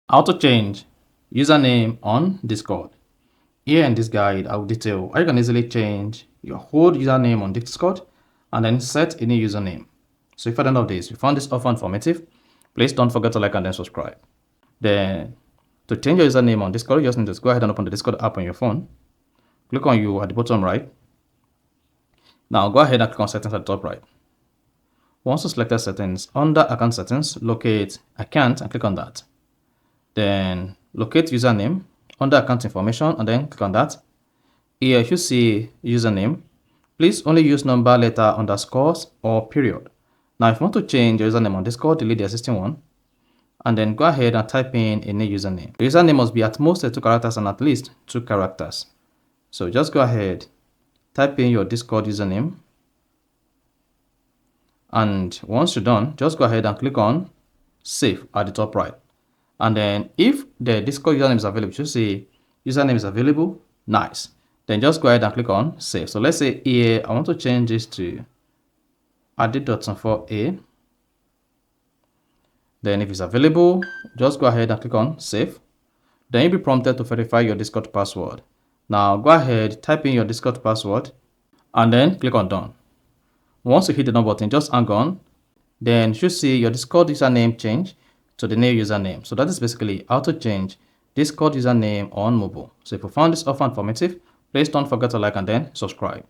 How to change username on Discord. Here in this guide, I will detail how you can easily change your old username on Discord and then set a new username. So if at the end of this, you found this offer informative, please don't forget to like and then subscribe. Then to change your username on Discord, you just need to go ahead and open the Discord app on your phone. Click on you at the bottom right. Now go ahead and click on settings at the top right. Once you select settings, under account settings, locate account and click on that. Then locate username under account information and then click on that. Here you should see username. Please only use number, letter, underscores or period. Now if you want to change your username on Discord, delete the existing one and then go ahead and type in a new username. The username must be at most 2 characters and at least 2 characters. So just go ahead, type in your Discord username, and once you're done, just go ahead and click on save at the top right. And then if the Discord username is available, you should see username is available. Nice. Then just go ahead and click on save. So let's say here I want to change this to added.4a. Then if it's available, just go ahead and click on save. Then you'll be prompted to verify your Discord password. Now go ahead, type in your Discord password and then click on done. Once you hit the done button, just hang on. Then you should see your Discord username change to the new username. So that is basically how to change Discord username on mobile. So if you found this offer informative, please don't forget to like and then subscribe.